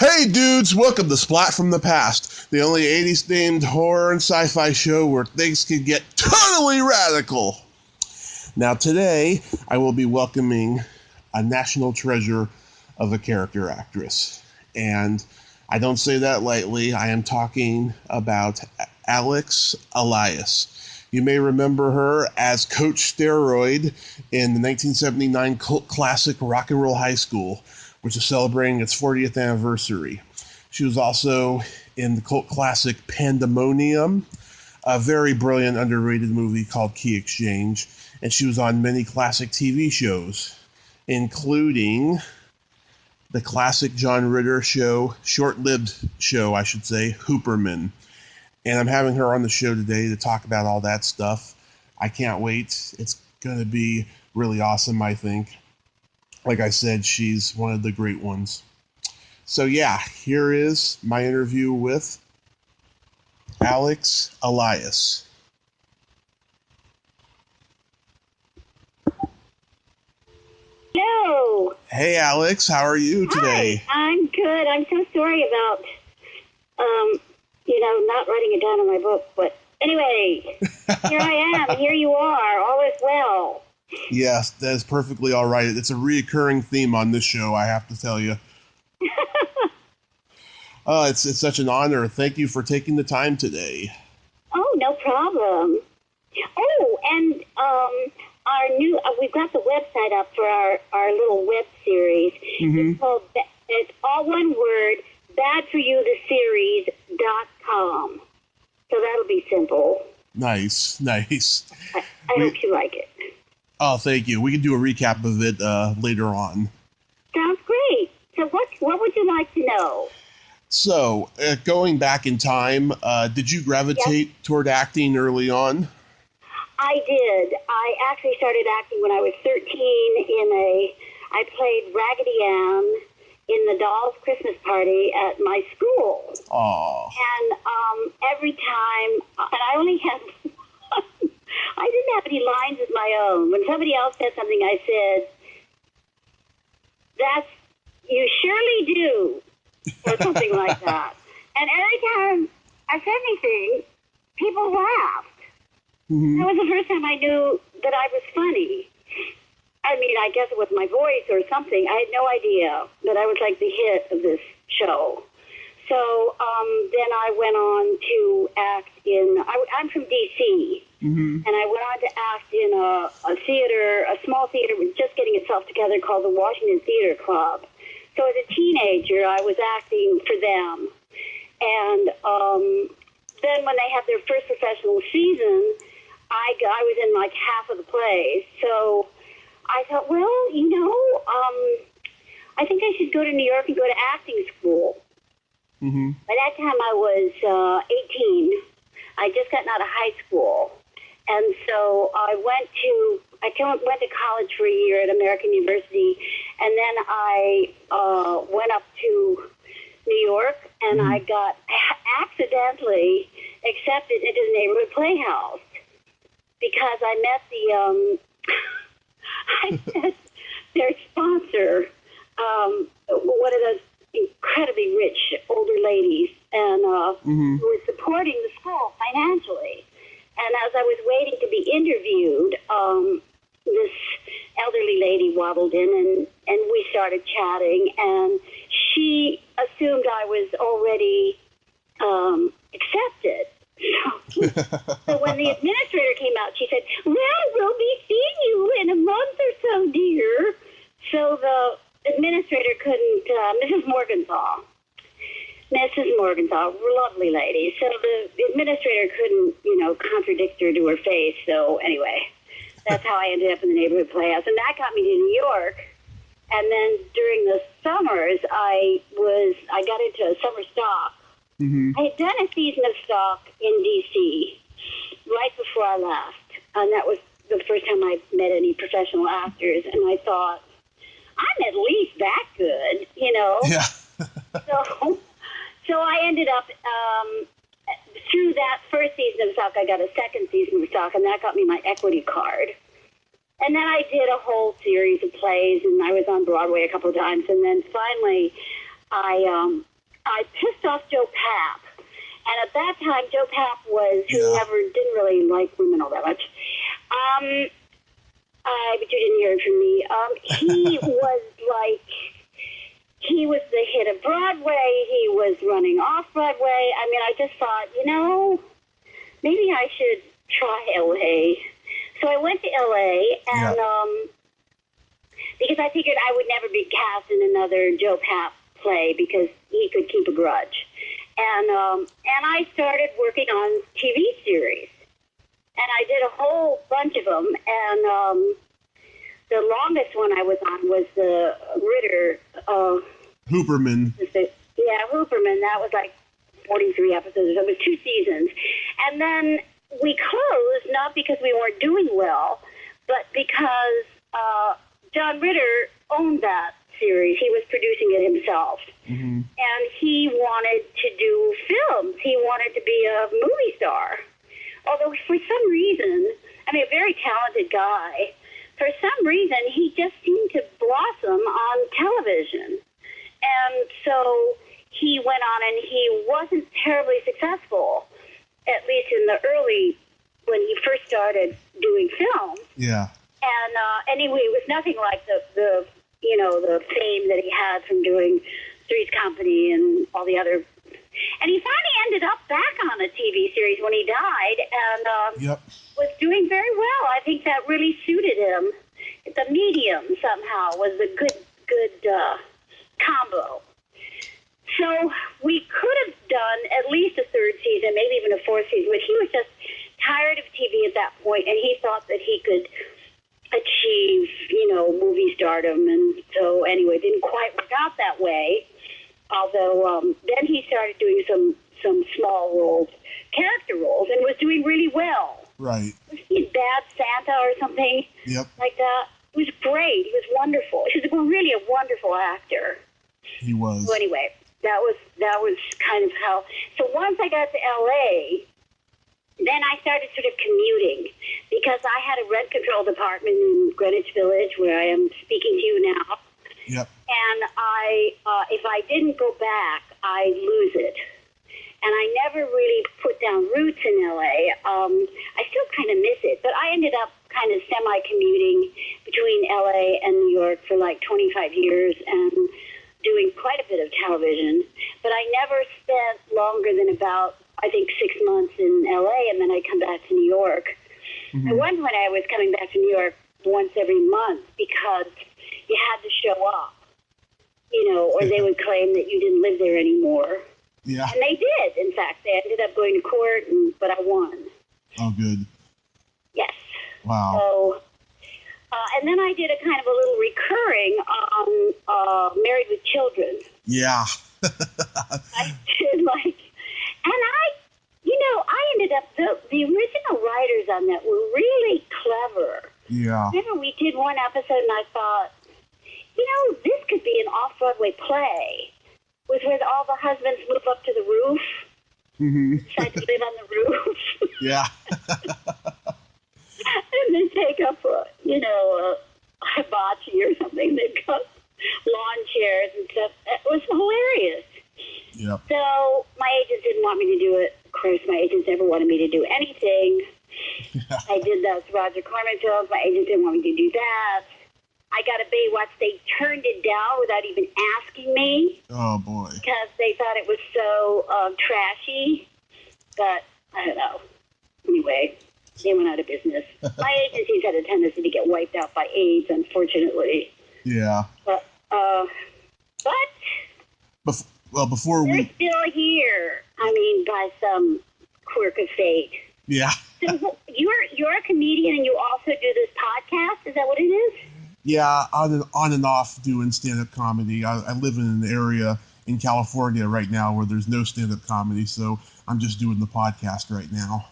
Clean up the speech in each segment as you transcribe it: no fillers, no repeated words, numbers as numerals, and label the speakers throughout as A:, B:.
A: Hey dudes, welcome to Splat from the Past, the only 80s themed horror and sci-fi show where things can get totally radical. Now today, I will be welcoming a national treasure of a character actress. And I don't say that lightly, I am talking about Alix Elias. You may remember her as Coach Steroid in the 1979 cult classic Rock and Roll High School, which is celebrating its 40th anniversary. She was also in the cult classic Pandemonium, a very brilliant, underrated movie called Key Exchange, and she was on many classic TV shows, including the classic John Ritter show, short-lived show, I should say, Hooperman. And I'm having her on the show today to talk about all that stuff. I can't wait. It's going to be really awesome, I think. Like I said, she's one of the great ones. So yeah, here is my interview with Alix Elias.
B: Hello.
A: Hey Alix, how are you today?
B: Hi, I'm good. I'm so sorry about, not writing it down in my book. But anyway, here I am. Here you are. All is well.
A: Yes, that is perfectly all right. It's a reoccurring theme on this show, I have to tell you. It's such an honor. Thank you for taking the time today.
B: Oh, no problem. Oh, and we've got the website up for our little web series.
A: Mm-hmm.
B: It's all one word, badforyoutheseries.com. So that'll be simple.
A: Nice.
B: I hope you like it.
A: Oh, thank you. We can do a recap of it later on.
B: Sounds great. So what would you like to know?
A: So, going back in time, did you gravitate toward acting early on?
B: I did. I actually started acting when I was 13 I played Raggedy Ann in the Doll's Christmas Party at my school.
A: Aww.
B: And every time, and I only had I didn't have any lines of my own. When somebody else said something, I said, you surely do, or something like that. And every time I said anything, people laughed.
A: Mm-hmm.
B: That was the first time I knew that I was funny. I mean, I guess it was my voice or something. I had no idea that I was like the hit of this show. So then I went on to act I'm from D.C.,
A: mm-hmm.
B: and I went on to act in a theater, a small theater just getting itself together called the Washington Theater Club. So as a teenager, I was acting for them. And then when they had their first professional season, I was in like half of the plays. So I thought, well, I think I should go to New York and go to acting school.
A: Mm-hmm.
B: By that time, I was 18. I just gotten out of high school. And so I went to college for a year at American University, and then I went up to New York, and I got accidentally accepted into the neighborhood playhouse because I met their sponsor, one of those incredibly rich older ladies, and who was supporting the school financially. And as I was waiting to be interviewed, this elderly lady waddled in, and we started chatting, and she assumed I was already accepted. So when the administrator came out, she said, well, we'll be seeing you in a month or so, dear. So the administrator couldn't, Mrs. Morgenthau, lovely lady. So the administrator couldn't, contradict her to her face. So anyway, that's how I ended up in the neighborhood playhouse. And that got me to New York. And then during the summers, I got into summer stock.
A: Mm-hmm.
B: I had done a season of stock in D.C. right before I left. And that was the first time I met any professional actors. And I thought, I'm at least that good,
A: Yeah.
B: So I ended up, through that first season of stock, I got a second season of stock, and that got me my equity card. And then I did a whole series of plays, and I was on Broadway a couple of times. And then finally, I I pissed off Joe Papp. And at that time, Joe Papp was, who didn't really like women all that much. But you didn't hear it from me. He was like, he was the hit of Broadway. He was running off Broadway. I mean, I just thought, maybe I should try L.A. So I went to L.A. and because I figured I would never be cast in another Joe Papp play because he could keep a grudge. And I started working on TV series. And I did a whole bunch of them. And the longest one I was on was the Ritter.
A: Hooperman.
B: Yeah, Hooperman. That was like 43 episodes. It was 2 seasons. And then we closed, not because we weren't doing well, but because John Ritter owned that series. He was producing it himself. Mm-hmm. And he wanted to do films. He wanted to be a movie star. Although for some reason, a very talented guy, for some reason he just seemed to blossom on television. And so he went on and he wasn't terribly successful, at least in the early, when he first started doing film.
A: Yeah.
B: And anyway, it was nothing like the fame that he had from doing Three's Company and all the other. And he finally ended up back on a TV series when he died and was doing very well. I think that really suited him. The medium somehow was a good combo. So we could have done at least a 3rd season, maybe even a 4th season, but he was just tired of TV at that point, and he thought that he could achieve, movie stardom. And so anyway, it didn't quite work out that way. Although then he started doing some small roles, character roles, and was doing really well.
A: Right.
B: Was he Bad Santa or something?
A: Yep.
B: Like that? It was great. He was wonderful. He was really a wonderful actor.
A: He was.
B: So anyway, that was kind of how. So once I got to L.A., then I started sort of commuting because I had a rent control department in Greenwich Village where I am speaking to you now.
A: Yep.
B: And if I didn't go back, I'd lose it. And I never really put down roots in L.A. I still kind of miss it, but I ended up kind of semi-commuting between L.A. and New York for like 25 years and doing quite a bit of television. But I never spent longer than about, I think, 6 months in L.A., and then I'd come back to New York. Mm-hmm. At one point, I was coming back to New York once every month because you had to show up, or they would claim that you didn't live there anymore.
A: Yeah.
B: And they did, in fact. They ended up going to court, but I won.
A: Oh, good.
B: Yes.
A: Wow.
B: So, and then I did a kind of a little recurring on Married with Children.
A: Yeah.
B: I did I ended up, the original writers on that were really clever.
A: Yeah.
B: Remember, we did one episode and I thought, this could be an off-Broadway play. Was where all the husbands move up to the roof. Mm-hmm. Decide to live on the roof.
A: Yeah.
B: And then take up a hibachi or something. They've got lawn chairs and stuff. It was hilarious.
A: Yep.
B: So my agents didn't want me to do it. Of course, my agents never wanted me to do anything. Yeah. I did those Roger Corman films. My agents didn't want me to do that. I got a Baywatch. They turned it down without even asking me.
A: Oh, boy.
B: Because they thought it was so trashy. But, I don't know. Anyway, they went out of business. My agencies had a tendency to get wiped out by AIDS, unfortunately.
A: Yeah.
B: But
A: before
B: they're still here. By some quirk of fate.
A: Yeah.
B: So you're a comedian and you also do this podcast? Is that what it is?
A: Yeah, on and off doing stand-up comedy. I live in an area in California right now where there's no stand-up comedy, so I'm just doing the podcast right now.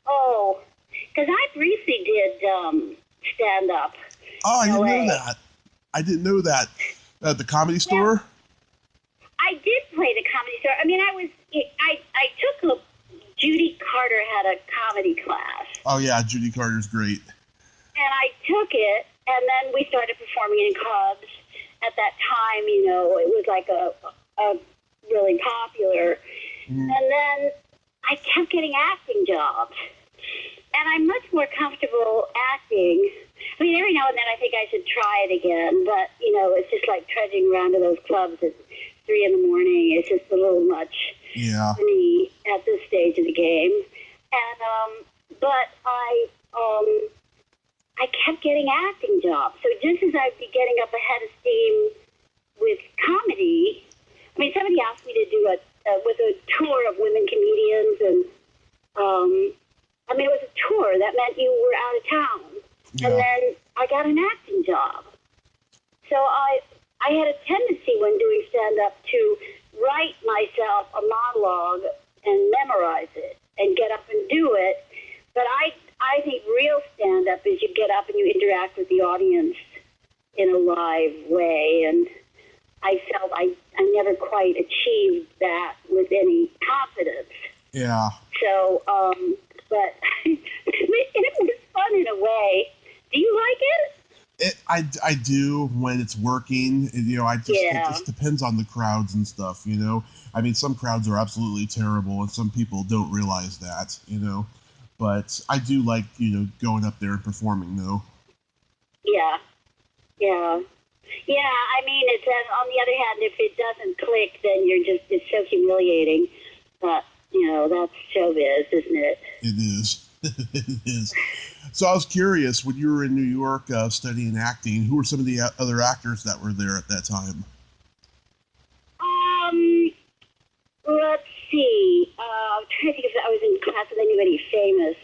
B: Oh, because I briefly did stand-up.
A: Oh, I didn't know that. I didn't know that. At the Comedy Store?
B: Yeah. I did play the Comedy Store. I took a, Judy Carter had a comedy class.
A: Oh, yeah, Judy Carter's great.
B: And I took it, and then we started performing in clubs. At that time, it was like a really popular. And then I kept getting acting jobs. And I'm much more comfortable acting. I mean, every now and then I think I should try it again, but, it's just like trudging around to those clubs at 3 in the morning. It's just a little much for me at this stage of the game. And, but I kept getting acting jobs. So just as I'd be getting up ahead of steam with comedy, I mean, somebody asked me to do a tour of women comedians, and I mean, it was a tour. That meant you were out of town. Yeah. And then I got an acting job. So I had a tendency when doing stand-up to write myself a monologue and memorize it and get up and do it. But I think real stand-up is you get up and you interact with the audience in a live way. And I felt I never quite achieved that with any confidence.
A: Yeah.
B: So, but it was fun in a way. Do you like it?
A: I do when it's working. It just depends on the crowds and stuff, I mean, some crowds are absolutely terrible, and some people don't realize that, But I do like, going up there and performing, though.
B: Yeah. Yeah. Yeah, I mean, it's on the other hand, if it doesn't click, then it's so humiliating. But, that's showbiz, isn't it?
A: It is. It is. So I was curious, when you were in New York studying acting, who were some of the other actors that were there at that time?
B: Let's see. I'm trying to think if I was in class with anybody famous.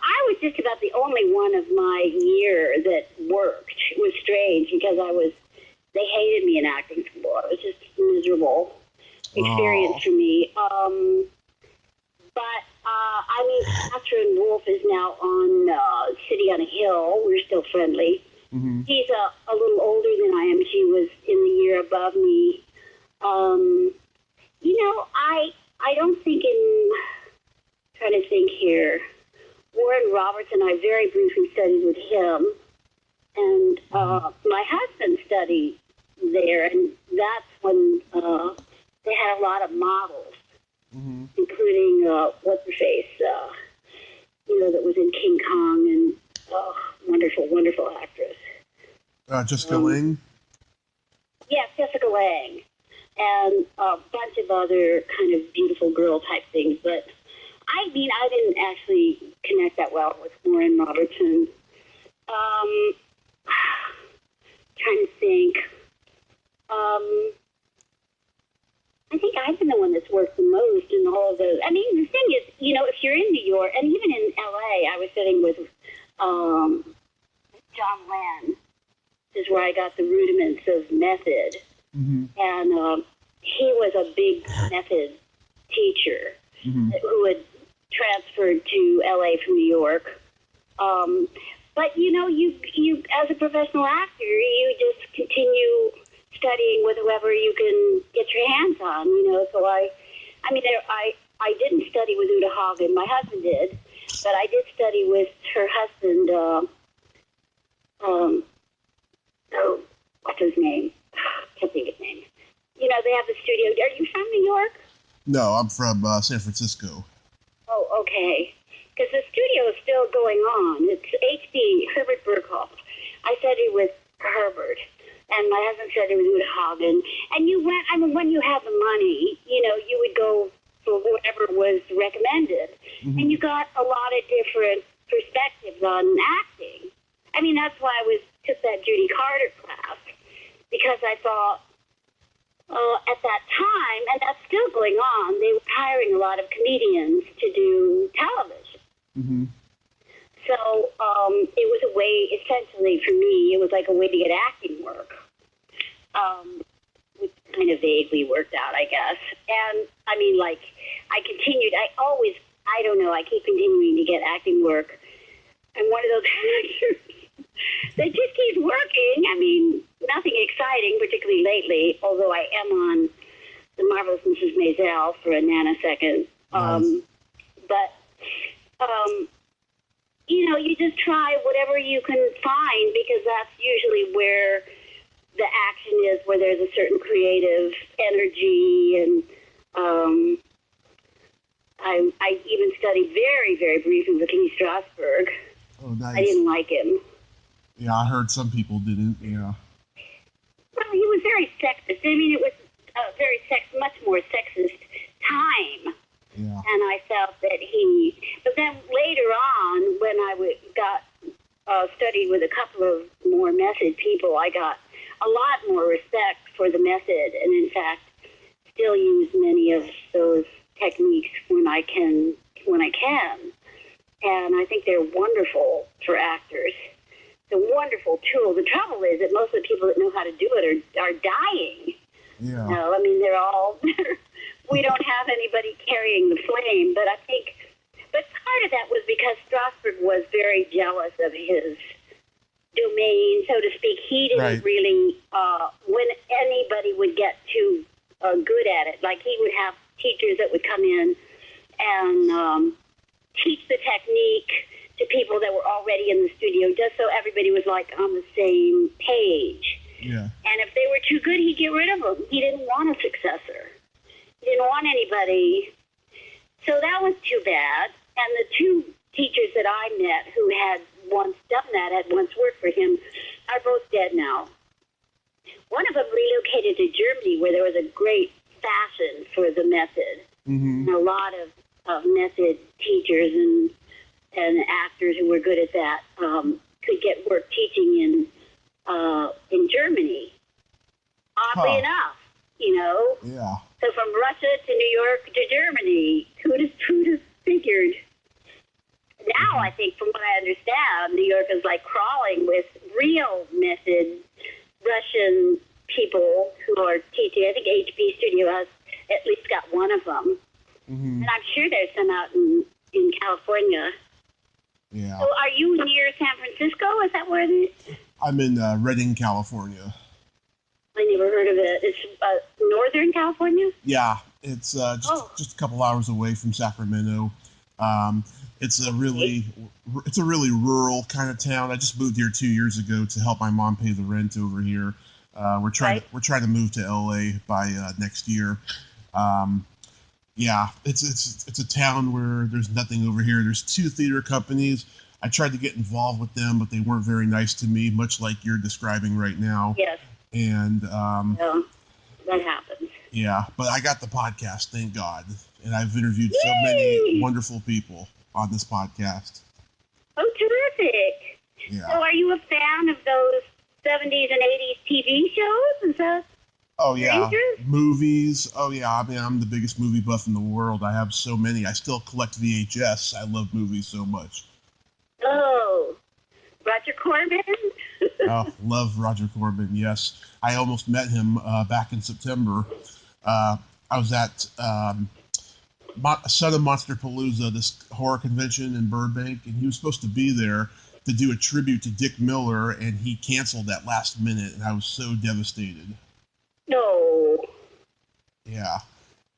B: I was just about the only one of my year that worked. It was strange because they hated me in acting school. It was just a miserable experience for me. But Catherine Wolf is now on City on a Hill. We're still friendly. Mm-hmm. She's a little older than I am. She was in the year above me. I don't think trying to think here. Warren Roberts and I very briefly studied with him. And my husband studied there, and that's when they had a lot of models, including what's-her-face, that was in King Kong, and wonderful, wonderful actress.
A: Jessica Lange?
B: Yes, Jessica Lange, and a bunch of other kind of beautiful girl type things. But I didn't actually connect that well with Warren Robertson. Trying to think. I think I've been the one that's worked the most in all of those. I mean, the thing is, if you're in New York, and even in L.A., I was sitting with John Lenn. This is where I got the rudiments of method. Mm-hmm. And he was a big method teacher who had transferred to L.A. from New York. But, you as a professional actor, you just continue studying with whoever you can get your hands on, So I didn't study with Uta Hagen. My husband did, but I did study with her husband, what's his name? Can't think of his name. They have the studio. Are you from New York?
A: No, I'm from San Francisco.
B: Oh, okay. Because the studio is still going on. It's H.B. Herbert Burkhoff. I studied with Herbert, and my husband studied with Uta Hagen. And when you have the money, you would go for whatever was recommended. Mm-hmm. And you got a lot of different perspectives on acting. I mean, that's why I took that Judy Carter class, because I thought, at that time, and that's still going on, they were hiring a lot of comedians to do television. Mm-hmm. So it was a way, essentially, for me, it was like a way to get acting work, which kind of vaguely worked out, I guess. And, I continued, I keep continuing to get acting work. I'm one of those actors that just keeps working. I mean, nothing exciting, particularly lately, although I am on The Marvelous Mrs. Maisel for a nanosecond. Nice. But, you just try whatever you can find, because that's usually where the action is where there's a certain creative energy, and I even studied very, very briefly with Lee Strasberg.
A: Oh, nice.
B: I didn't like him.
A: Yeah, I heard some people didn't, yeah.
B: Well, he was very sexist. I mean, it was much more sexist time.
A: Yeah.
B: And I felt that but then later on, when I studied with a couple of more method people, I got a lot more respect for the method, and in fact, still use many of those techniques when I can. And I think they're wonderful for actors. It's a wonderful tool. The trouble is that most of the people that know how to do it are dying.
A: Yeah.
B: I mean, they're all, we don't have anybody carrying the flame, but part of that was because Strasberg was very jealous of his domain, so to speak. He didn't really, when anybody would get too good at it, like he would have teachers that would come in and teach the technique to people that were already in the studio, just so everybody was like on the same page.
A: Yeah.
B: And if they were too good, he'd get rid of them. He didn't want a successor. He didn't want anybody. So that was too bad. And the two teachers that I met who had once done that, had once worked for him, are both dead now. One of them relocated to Germany, where there was a great fashion for the method.
A: Mm-hmm.
B: And a lot of method teachers and actors who were good at that could get work teaching in Germany. Oddly enough,
A: Yeah.
B: So from Russia to New York to Germany, who'd have figured? Now, I think, from what I understand, New York is like crawling with real method Russian people who are teaching. I think HB Studio has at least got one of them.
A: Mm-hmm.
B: And I'm sure there's some out in California.
A: Yeah.
B: So are you near San Francisco? Is that where it is?
A: I'm in Redding, California.
B: I never heard of it. It's Northern California?
A: Yeah, it's just a couple hours away from Sacramento. It's a really rural kind of town. I just moved here 2 years ago to help my mom pay the rent over here. We're trying to move to LA by next year. Yeah, it's a town where there's nothing over here. There's 2 theater companies. I tried to get involved with them, but they weren't very nice to me, much like you're describing right now.
B: Yes.
A: And
B: that happens.
A: Yeah, but I got the podcast, thank God. And I've interviewed so many wonderful people on this podcast.
B: Oh, terrific.
A: Yeah.
B: So are you a fan of those 70s and 80s TV shows? Is that
A: Oh, yeah.
B: interest?
A: Movies. Oh, yeah. I mean, I'm the biggest movie buff in the world. I have so many. I still collect VHS. I love movies so much.
B: Oh, Roger Corman?
A: Oh, love Roger Corman, yes. I almost met him back in September. I was at Son of Monster Palooza, this horror convention in Burbank, and he was supposed to be there to do a tribute to Dick Miller, and he canceled at last minute, and I was so devastated.
B: No.
A: Yeah.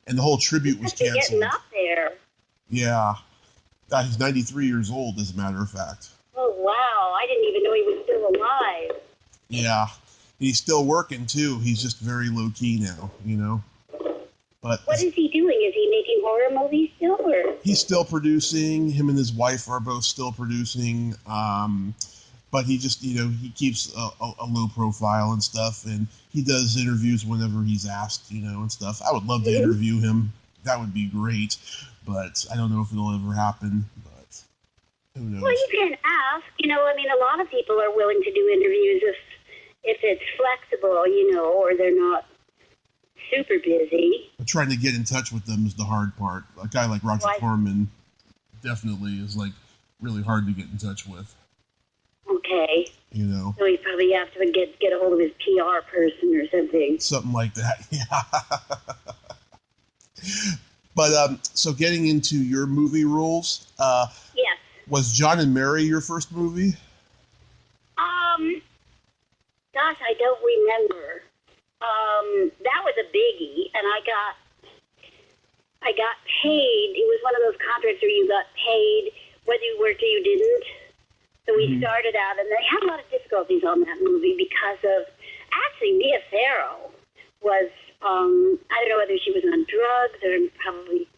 A: And the whole tribute was canceled.
B: Getting up there.
A: Yeah. He's 93 years old, as a matter of fact.
B: Oh, wow. I didn't even know he was still alive.
A: Yeah. He's still working, too. He's just very low-key now, you know? But
B: what is he doing? Is he making horror movies still? Or?
A: He's still producing. Him and his wife are both still producing. But he just, you know, he keeps a low profile and stuff. And he does interviews whenever he's asked, you know, and stuff. I would love to interview him. That would be great. But I don't know if it'll ever happen. But who knows?
B: Well, you can ask. You know, I mean, a lot of people are willing to do interviews if it's flexible, you know, or they're not super busy.
A: But trying to get in touch with them is the hard part. A guy like Roger Corman definitely is, like, really hard to get in touch with.
B: Okay.
A: You know.
B: So he probably have to get a hold of his PR person or something.
A: Something like that, yeah. But, so getting into your movie roles,
B: yes.
A: Was John and Mary your first movie?
B: Gosh, I don't remember. That was a biggie, and I got paid. It was one of those contracts where you got paid whether you worked or you didn't. So we started out, and they had a lot of difficulties on that movie because of, actually, Mia Farrow was, I don't know whether she was on drugs or I'm probably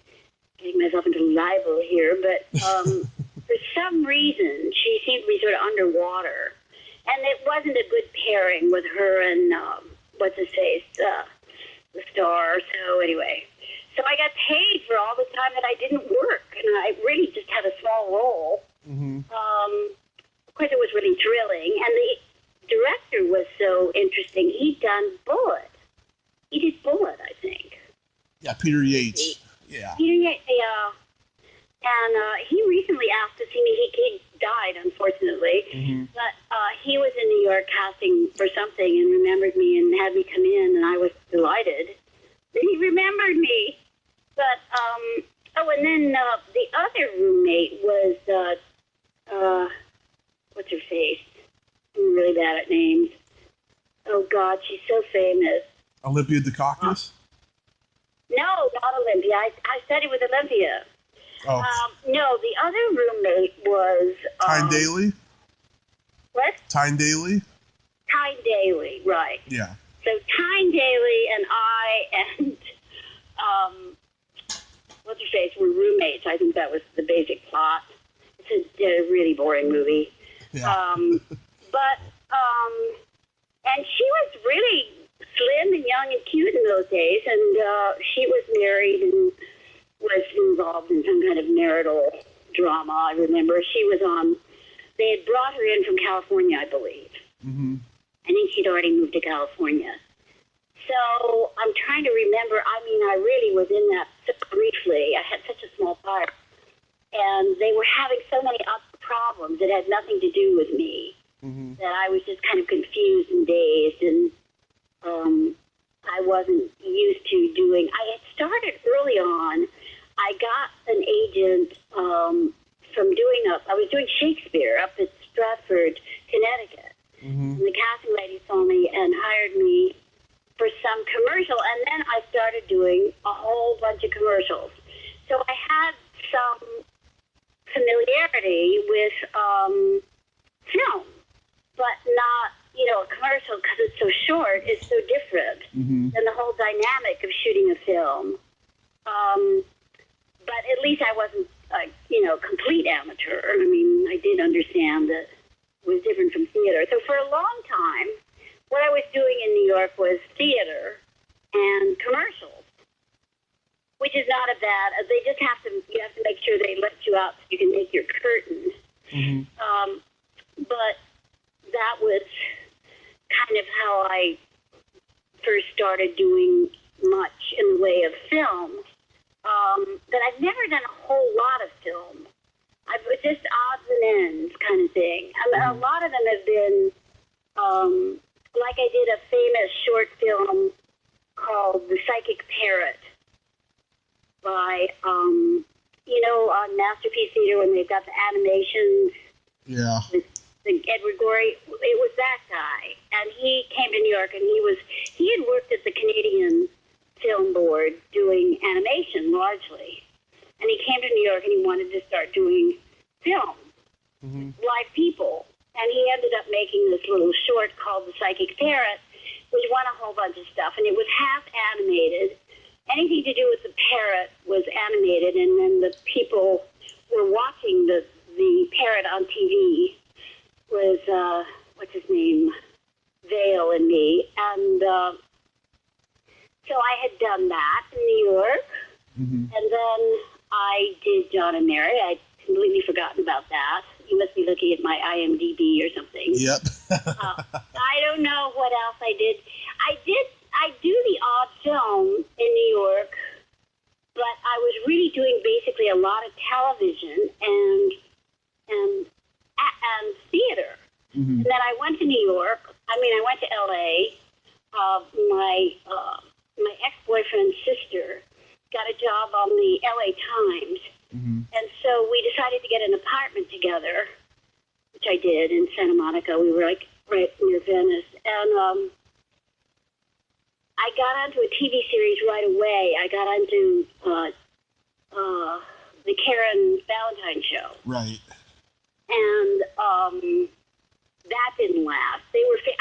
B: getting myself into libel here, but for some reason, she seemed to be sort of underwater. And it wasn't a good pairing with her and, what's-his-face, the star. So anyway, so I got paid for all the time that I didn't work, and I really just had a small role.
A: Mm-hmm.
B: Of course, it was really thrilling, and the director was so interesting. He'd done Bullet. He did Bullet, I think.
A: Yeah, Peter Yates. Yeah.
B: Peter Yates, yeah. And he recently asked to see me. He died, unfortunately.
A: Mm-hmm.
B: But he was in New York casting for something and remembered me and had me come in, and I was delighted that he remembered me. But, and then the other roommate was, what's her face? I'm really bad at names. Oh, God, she's so famous.
A: Olympia Dukakis?
B: No, not Olympia. I studied with Olympia.
A: Oh.
B: No, the other roommate was...
A: Tyne Daly?
B: What?
A: Tyne Daly?
B: Tyne Daly, right.
A: Yeah.
B: So Tyne Daly and I and, what's her face, were roommates. I think that was the basic plot. It's a really boring movie.
A: Yeah.
B: And she was really slim and young and cute in those days, and she was married and was involved in some kind of marital drama. I remember she was on, they had brought her in from California, I believe.
A: Mm-hmm.
B: I think she'd already moved to California. So I'm trying to remember, I really was in that so briefly. I had such a small part. And they were having so many other problems that had nothing to do with me,
A: mm-hmm.
B: that I was just kind of confused and dazed, and I wasn't used to doing. I had started early on. I got an agent from doing I was doing Shakespeare up at Stratford, Connecticut.
A: Mm-hmm.
B: And the casting lady saw me and hired me for some commercial, and then I started doing a whole bunch of commercials. So I had some familiarity with film, but not, a commercial, because it's so short, is so different
A: mm-hmm.
B: than the whole dynamic of shooting a film. But at least I wasn't a, complete amateur. I did understand that it was different from theater. So for a long time, what I was doing in New York was theater and commercials, which is not a bad. They just you have to make sure they let you out so you can make your curtain.
A: Mm-hmm.
B: But that was kind of how I first started doing much in the way of film. But I've never done a whole lot of film. I've just odds and ends kind of thing. A lot of them have been, like I did a famous short film called The Psychic Parrot by, on Masterpiece Theater when they've got the animations.
A: Yeah.
B: With Edward Gorey. It was that guy. And he came to New York, and he had worked at the Canadian Film Board doing animation largely. And he came to New York, and he wanted to start doing film,
A: mm-hmm.
B: live people. And he ended up making this little short called The Psychic Parrot, which won a whole bunch of stuff. And it was half animated. Anything to do with the parrot was animated, and then the people were watching the parrot on TV was, what's his name, Vale and me. And so I had done that in New York.
A: Mm-hmm.
B: And then I did John and Mary. I'd completely forgotten about that. You must be looking at my IMDb or something.
A: Yep.
B: I don't know what else I did. I do the odd film in New York, but I was really doing basically a lot of television and theater.
A: Mm-hmm.
B: And then I went to New York. I went to L.A. My ex-boyfriend's sister got a job on the L.A. Times.
A: Mm-hmm.
B: And so we decided to get an apartment together, which I did in Santa Monica. We were right near Venice. And I got onto a TV series right away. I got onto the Karen Valentine show.
A: Right.
B: And that didn't last.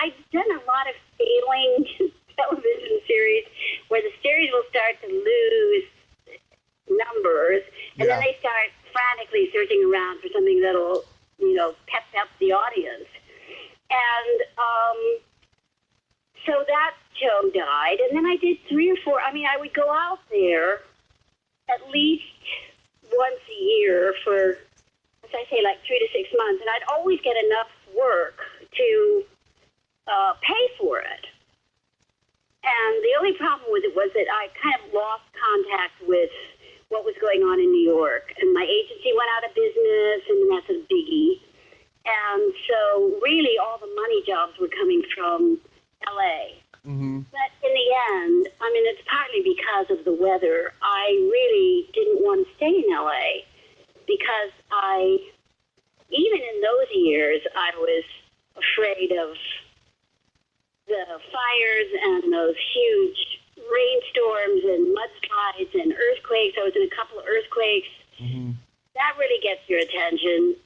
B: I'd done a lot of failing television series where the series will start to lose numbers, and then they start frantically searching around for something that'll, pep up the audience. And so that show died, and then I did 3 or 4. I mean, I would go out there at least once a year for, as I say, like 3 to 6 months, and I'd always get enough work to pay for it. And the only problem with it was that I kind of lost contact with what was going on in New York. And my agency went out of business, and that's a biggie. And so really all the money jobs were coming from L.A. Mm-hmm. But in the end, I mean, it's partly because of the weather. I really didn't want to stay in L.A. because even in those years, I was afraid of the fires and those huge rainstorms and mudslides and earthquakes. I was in a couple of earthquakes. Mm-hmm. That really gets your attention.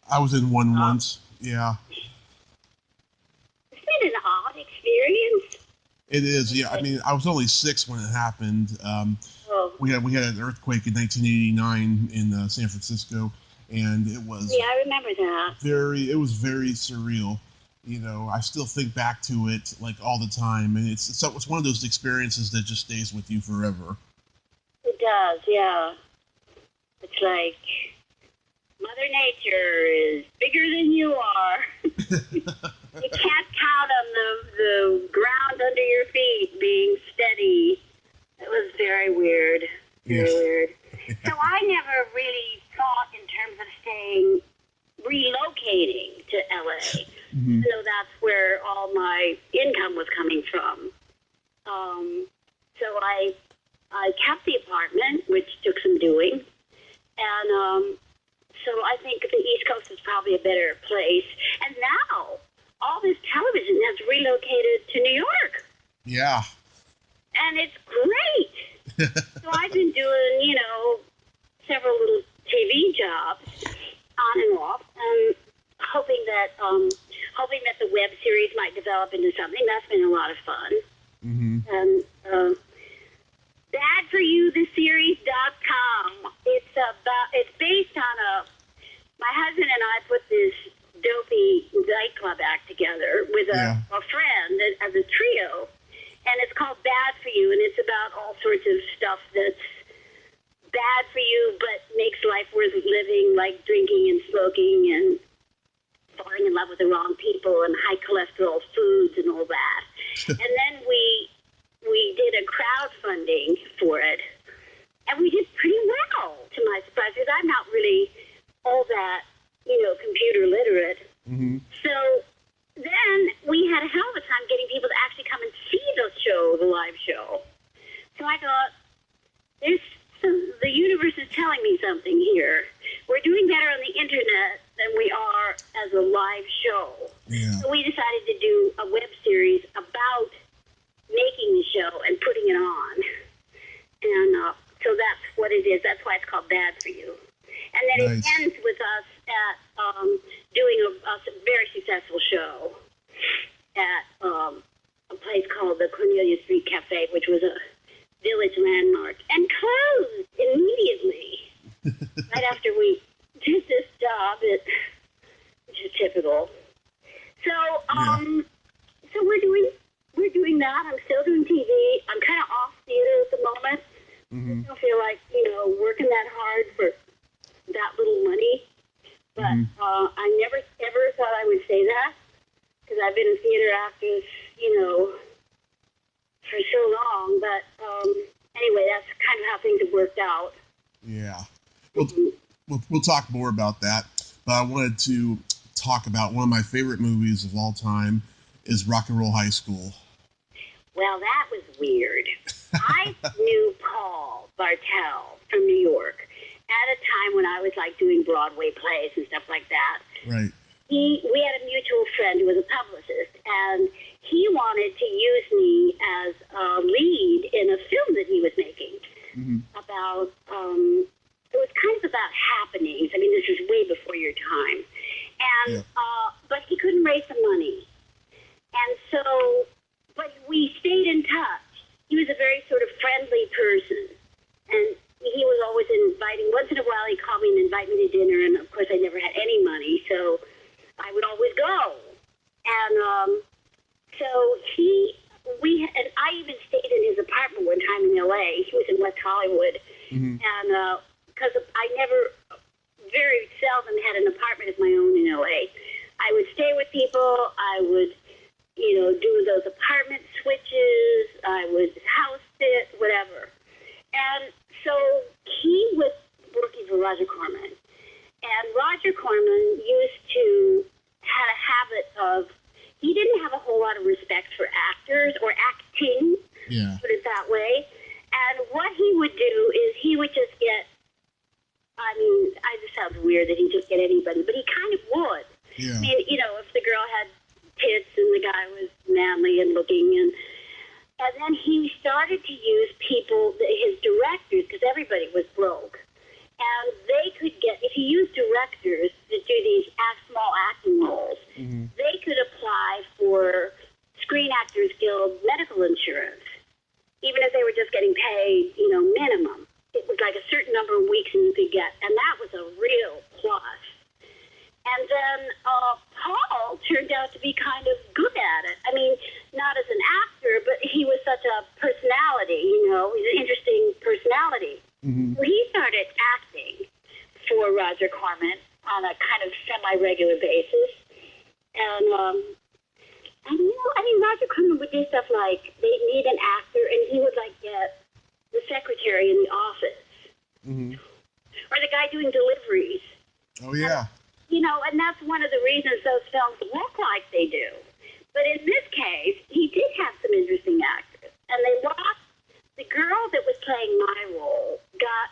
A: I was in one once. Yeah.
B: It's been an odd experience.
A: It is. Yeah. I mean, I was only 6 when it happened. We had an earthquake in 1989 in San Francisco, and it was.
B: Yeah, I remember that.
A: It was very surreal. I still think back to it like all the time, and it's one of those experiences that just stays with you forever.
B: It does, yeah. It's like Mother Nature is bigger than you are. You can't count on the ground under your feet being steady. It was very weird. Very weird. So I never really thought in terms of relocating to LA. Mm-hmm. So that's where all my income was coming from. So I kept the apartment, which took some doing. And so I think the East Coast is probably a better place. And now all this television has relocated to New York.
A: Yeah.
B: And it's great. So I've been doing, several little TV jobs on and off, and hoping that the web series might develop into something. That's been a lot of fun. Mm-hmm. And badforyoutheseries.com. It's based on my husband and I put this dopey nightclub act together with a friend as a trio, and it's called Bad for You, and it's about all sorts of stuff that's bad for you but makes life worth living, like drinking and smoking and falling in love with the wrong people and high cholesterol foods and all that. And then we did a crowdfunding for it, and we did pretty well, to my surprise, because I'm not really all that, computer literate. Mm-hmm. So then we had a hell of a time getting people to actually come and see the live show. So I thought, the universe is telling me something here. We're doing better on the internet than we are as a live show. Yeah. So we decided to do a web series about making the show and putting it on. And so that's what it is. That's why it's called Bad for You. And then it ends with us at doing a very successful show at a place called the Cornelia Street Cafe, which was a village landmark, and closed immediately right after we did this job, which is typical. So, so we're doing that. I'm still doing TV. I'm kind of off theater at the moment. Mm-hmm. I don't feel like working that hard for that little money, but I never ever thought I would say that, because I've been a theater actress, for so long. But anyway, that's kind of how things have worked out.
A: Yeah, we'll talk more about that. But I wanted to talk about one of my favorite movies of all time is Rock and Roll High School.
B: Well, that was weird. I knew Paul Bartel from New York at a time when I was like doing Broadway plays and stuff like that.
A: Right.
B: We had a mutual friend who was a publicist, and he wanted to use me as a lead in a film that he was making about, it was kind of about happenings. I mean, this is way before your time. And, but he couldn't touch. He was a very sort of friendly person. And he was always inviting. Once in a while, he'd call me and invite me to dinner. And, of course, I never had any money, so I would always go. And and I even stayed in his apartment one time in L.A. He was in West Hollywood. Mm-hmm. And because I very seldom had an apartment of my own in L.A. I would stay with people. I would, do those apartment switches. I would house sit, whatever. And so he was working for Roger Corman. And Roger Corman had a habit of, he didn't have a whole lot of respect for actors or acting, put it that way. And what he would do is he would just get, it sounds weird that he'd just get anybody, but he kind of would. Yeah. I mean, if the girl had tits and the guy was manly and looking, and then he started to use people, his directors, because everybody was broke. And they could get, if he used directors to do these small acting roles, mm-hmm. they could apply for Screen Actors Guild medical insurance, even if they were just getting paid, minimum. It was like a certain number of weeks and you could get, and that was a real plus. And then Paul turned out to be kind of good at it. I mean, not as an actor, but he was such a personality, he's an interesting personality. Mm-hmm. So he started acting for Roger Corman on a kind of semi-regular basis. And Roger Corman would do stuff like, they need an actor, and he would, get the secretary in the office. Mm-hmm. Or the guy doing deliveries.
A: Oh, yeah.
B: And that's one of the reasons those films look like they do. But in this case, he did have some interesting actors. And the girl that was playing my role got,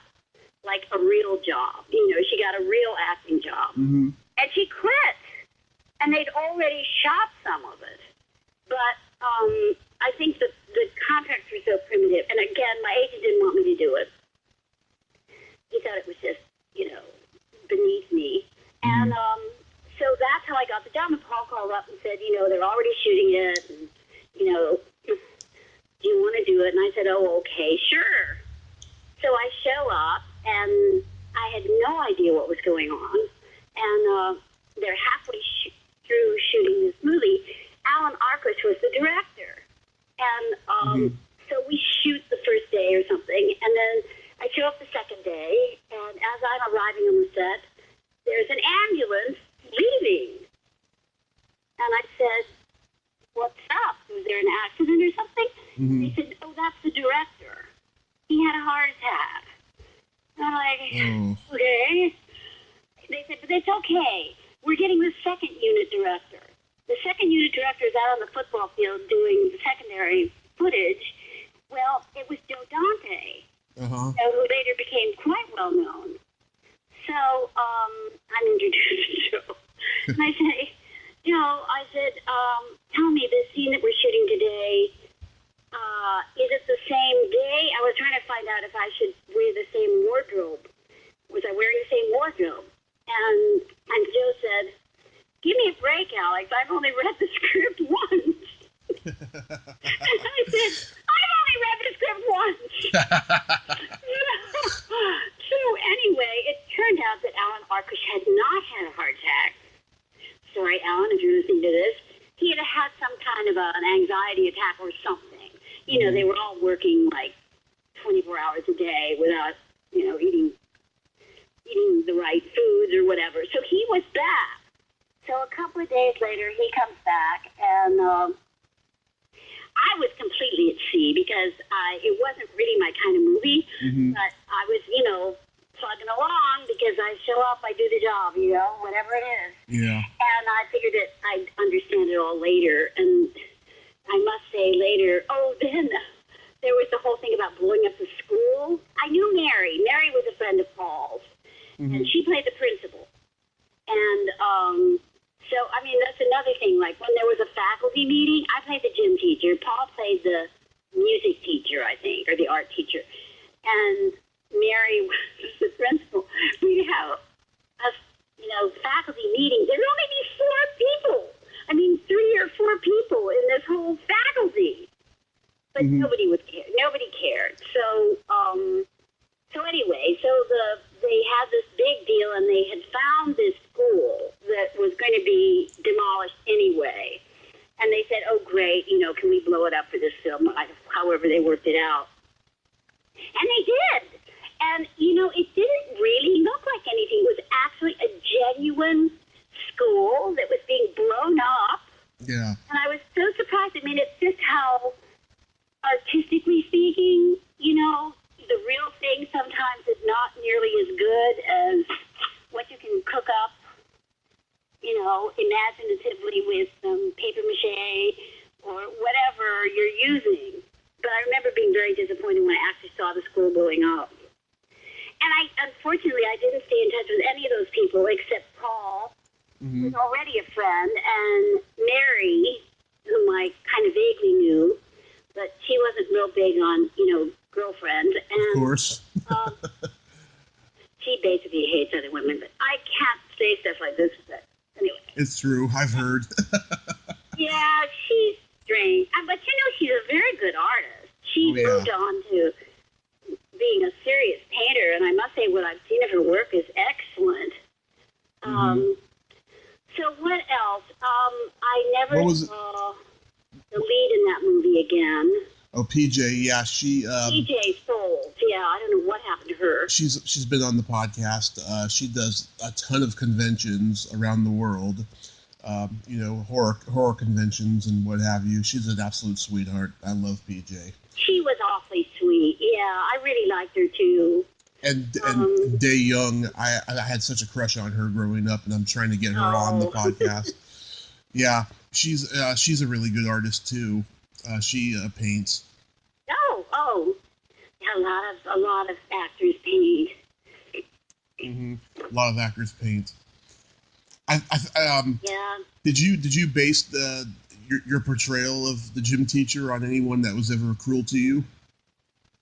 B: a real job. She got a real acting job. Mm-hmm. And she quit. And they'd already shot some of it. But I think that the contracts were so primitive. And again, my agent didn't want me to do it. He thought it was just, beneath me. And so that's how I got the job. And Paul called up and said, they're already shooting it. And, do you want to do it? And I said, oh, okay, sure. So I show up, and I had no idea what was going on. And they're halfway through shooting this movie. Alan Arkush was the director. And so we shoot the first day or something. And then I show up the second day, and as I'm arriving on the set, there's an ambulance leaving. And I said, what's up? Was there an accident or something? Mm-hmm. They said, oh, that's the director. He had a heart attack. And I'm like, okay. They said, but it's okay. We're getting the second unit director. The second unit director is out on the football field doing secondary footage. Well, it was Joe Dante, who later became quite well known. So I'm introduced to Joe. And I say, Joe, tell me, the scene that we're shooting today, is it the same day? I was trying to find out if I should wear the same wardrobe. Was I wearing the same wardrobe? And Joe said, give me a break, Alex. I've only read the script once. And I said, I've only read the script once. So anyway, it turned out that Alan Arkush had not had a heart attack. Sorry, Alan, if you're listening to this. He had had some kind of an anxiety attack or something. They were all working 24 hours a day without, eating the right foods or whatever. So he was back. So a couple of days later, he comes back, and I was completely at sea because it wasn't really my kind of movie, but I was, plugging along because I show up, I do the job, whatever it is. Yeah. And I figured that I'd understand it all later, and I must say later, then there was the whole thing about blowing up the school. I knew Mary. Mary was a friend of Paul's, and she played the principal. And so, that's another thing. Like, when there was a faculty meeting, I played the gym teacher. Paul played the music teacher, I think, or the art teacher. And Mary was the principal. We'd have a, faculty meeting. There'd only be 4 people. 3 or 4 people in this whole faculty. but nobody would care. Nobody cared. So, anyway, they had this big deal, and they had found this school that was going to be demolished anyway. And they said, "Oh, great! Can we blow it up for this film?" However, they worked it out, and they did. And it didn't really look like anything. It was actually a genuine school that was being blown up.
A: Yeah.
B: And I was so surprised. I mean, it's just how, artistically speaking, the real thing sometimes is not nearly as good as what you can cook up, imaginatively with some paper mache or whatever you're using. But I remember being very disappointed when I actually saw the school blowing up. And unfortunately, I didn't stay in touch with any of those people except Paul, who's already a friend, and Mary, whom I kind of vaguely knew, but she wasn't real big on, girlfriends. And,
A: of course.
B: She basically hates other women, but I can't say stuff like this. But anyway.
A: It's true. I've heard.
B: Yeah, she's strange. But, she's a very good artist. She moved on to being a serious painter, and I must say what I've seen of her work is excellent. So what else? I never saw the lead in that movie again.
A: Oh, PJ, yeah, she...
B: PJ Souls, yeah, I don't know what happened to her.
A: She's been on the podcast. She does a ton of conventions around the world, horror conventions and what have you. She's an absolute sweetheart. I love PJ.
B: She was awfully sweet, yeah, I really liked her too.
A: And Day Young, I had such a crush on her growing up, and I'm trying to get her on the podcast. Yeah, she's a really good artist too. She paints.
B: Oh, yeah, a lot of actors paint.
A: A lot of actors paint.
B: Yeah.
A: Did you base your portrayal of the gym teacher on anyone that was ever cruel to you?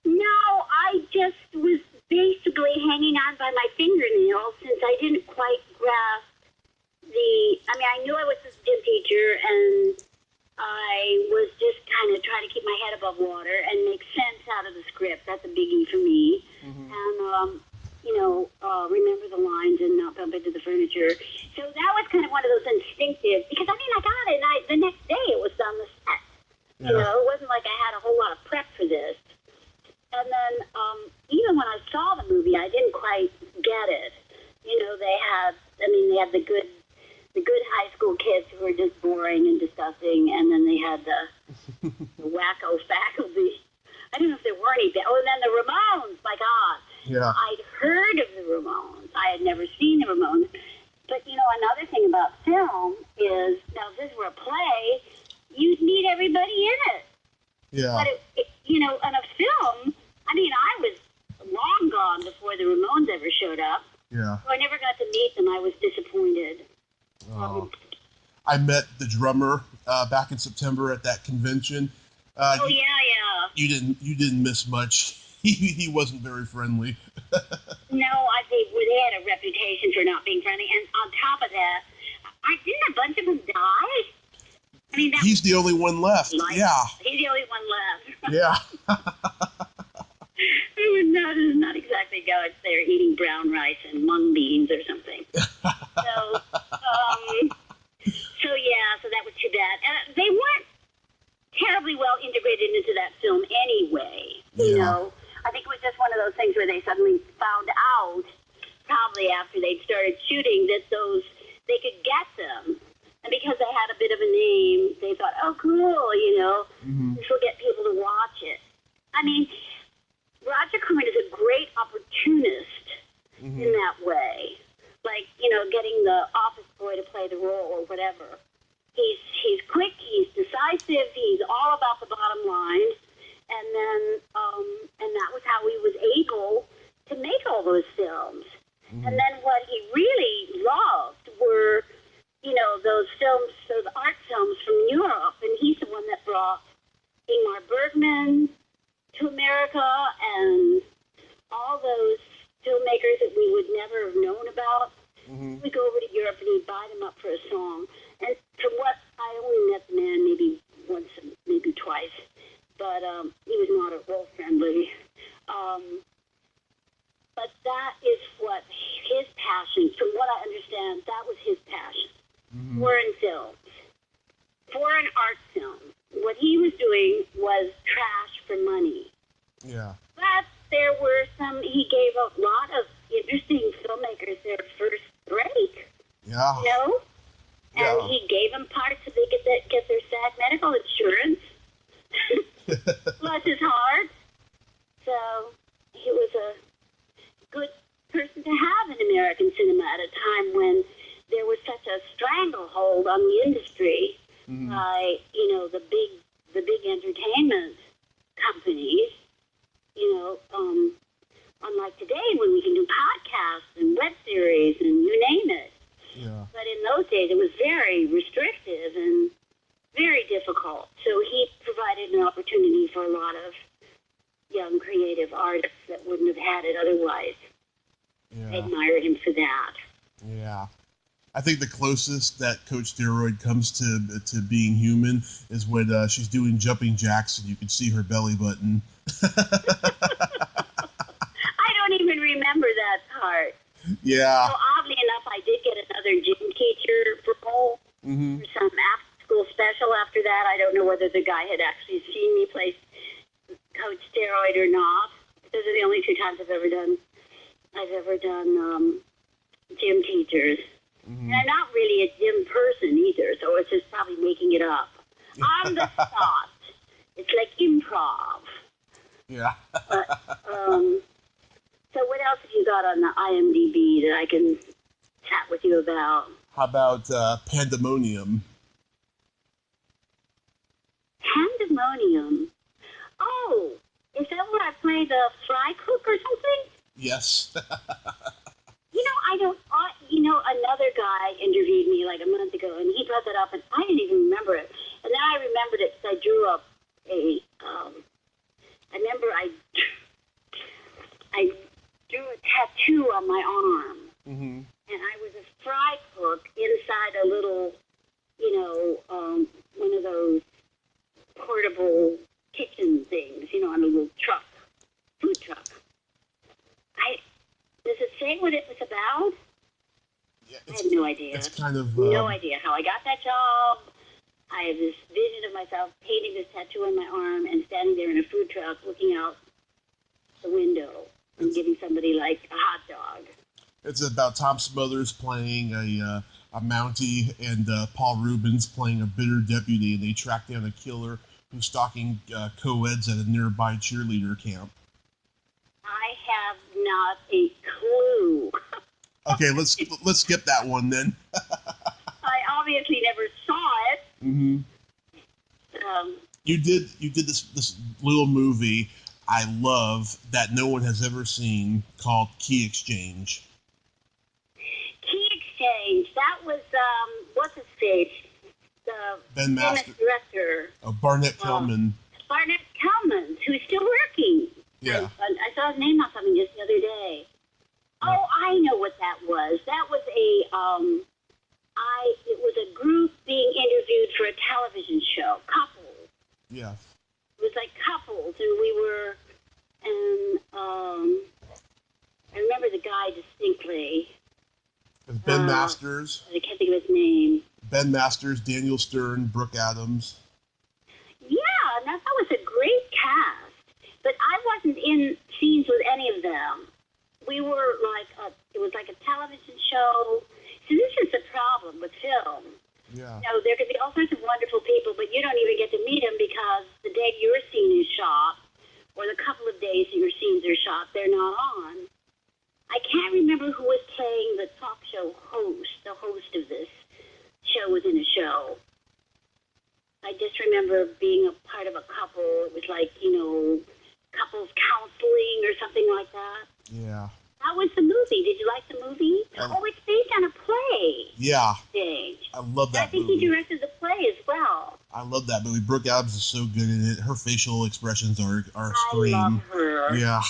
B: No, I just was basically hanging on by my fingernails since I didn't quite grasp I knew I was this gym teacher, and I was just kind of trying to keep my head above water and make sense out of the script. That's a biggie for me. And, remember the lines and not bump into the furniture. So that was kind of one of those instinctive, because I got it, and the next day it was on the set. Yeah. It wasn't like I had a whole lot of prep for this. And then, even when I saw the movie, I didn't quite get it. They had the good high school kids who were just boring and disgusting, and then they had the wacko faculty. I don't know if there were any. Oh, and then the Ramones, my God.
A: Yeah.
B: I'd heard of the Ramones. I had never seen the Ramones. But, another thing about film is, now if this were a play, you'd meet everybody in it.
A: Yeah.
B: But, on a film, I was long gone before the Ramones ever showed up.
A: Yeah.
B: So I never got to meet them. I was disappointed.
A: I met the drummer back in September at that convention.
B: Yeah.
A: You didn't miss much. He wasn't very friendly.
B: No, I think they had a reputation for not being friendly, and on top of that, didn't a bunch of them die?
A: He's the only one left. Yeah.
B: He's the only one left.
A: Yeah.
B: That does not exactly go. It's they're eating brown rice and mung beans or something. So that was too bad. They weren't terribly well integrated into that film anyway. I think it was just one of those things where they suddenly found out, probably after they'd started shooting, that they could get them. And because they had a bit of a name, they thought, oh, cool, this will get people to watch it. Roger Corman is a great opportunist in that way. Like, getting the office boy to play the role or whatever. He's quick, he's decisive, he's all about the bottom line. And then, and that was how he was able to make all those films. And then what he really loved were, those films, those art films from Europe. And he's the one that brought Ingmar Bergman to America and all those filmmakers that we would never have known about. We'd go over to Europe and he'd buy them up for a song. And from what I only met the man maybe once, maybe twice, but he was not at all friendly. But that is what his passion, from what I understand, that was his passion. Foreign films, foreign art films. What he was doing was trash for money.
A: Yeah.
B: But there were he gave a lot of interesting filmmakers their first break.
A: Yeah.
B: You know? And he gave them parts so they could get their SAG medical insurance. Bless his heart. So he was a good person to have in American cinema at a time when there was such a stranglehold on the industry by, the big entertainment companies, unlike today when we can do podcasts and web series and you name it.
A: Yeah.
B: But in those days, it was very restrictive and very difficult. So he provided an opportunity for a lot of young creative artists that wouldn't have had it otherwise.
A: Yeah.
B: I admired him for that.
A: Yeah. I think the closest that Coach Steroid comes to being human is when she's doing jumping jacks and you can see her belly button.
B: I don't even remember that part.
A: Yeah.
B: So oddly enough, I did get another gym teacher role for some after-school special after that. I don't know whether the guy had actually seen me play Coach Steroid or not. Those are the only 2 times I've ever done gym teachers. And I'm not really a gym person either, so it's just probably making it up. On the spot. It's like improv.
A: Yeah.
B: But, so what else have you got on the IMDb that I can chat with you about?
A: How about Pandemonium?
B: Pandemonium? Oh, is that where I play the fry cook or something?
A: Yes.
B: Another guy interviewed me like a month ago, and he brought that up, and I didn't even remember it. And then I remembered it because I drew up I drew a tattoo on my arm. And I was a fry cook inside a little, one of those portable kitchen things, on a little truck, food truck. Does it say what it was about?
A: Yeah,
B: I have no idea.
A: It's kind of...
B: no idea how I got that job. I have this vision of myself painting this tattoo on my arm and standing there in a food truck looking out the window and giving somebody like a hot dog.
A: It's about Tom Smothers playing a Mountie and Paul Rubens playing a bitter deputy, and they track down a killer who's stalking co-eds at a nearby cheerleader camp.
B: I have not a clue.
A: Okay, let's skip that one then.
B: I obviously never saw it.
A: You did this little movie I love that no one has ever seen called Key Exchange.
B: Key Exchange. That was what's his face? The
A: Ben Master
B: director.
A: Barnett Kellman.
B: Barnett Kellman, who's still working.
A: Yeah.
B: I saw his name on something just the other day.
A: Yeah.
B: Oh, I know what that was. That was it was a group being interviewed for a television show. Couples.
A: Yes.
B: It was like couples, and we were, and I remember the guy distinctly.
A: It was Ben Masters.
B: I can't think of his name.
A: Ben Masters, Daniel Stern, Brooke Adams.
B: Yeah, and that was a great cast. But I wasn't in scenes with any of them. We were it was like a television show. So this is the problem with film.
A: Yeah.
B: There could be all sorts of wonderful people, but you don't even get to meet them because the day your scene is shot, or the couple of days that your scenes are shot, they're not on. I can't remember who was playing the talk show host, the host of this show within a show. I just remember being a part of a couple. It was like, couples counseling or something like that.
A: Yeah.
B: That was the movie. Did you like the movie? It's based on a play.
A: Yeah.
B: Stage.
A: I love that movie.
B: I think he directed the play as well.
A: I love that movie. Brooke Adams is so good in it. Her facial expressions are a scream.
B: I love her.
A: Yeah.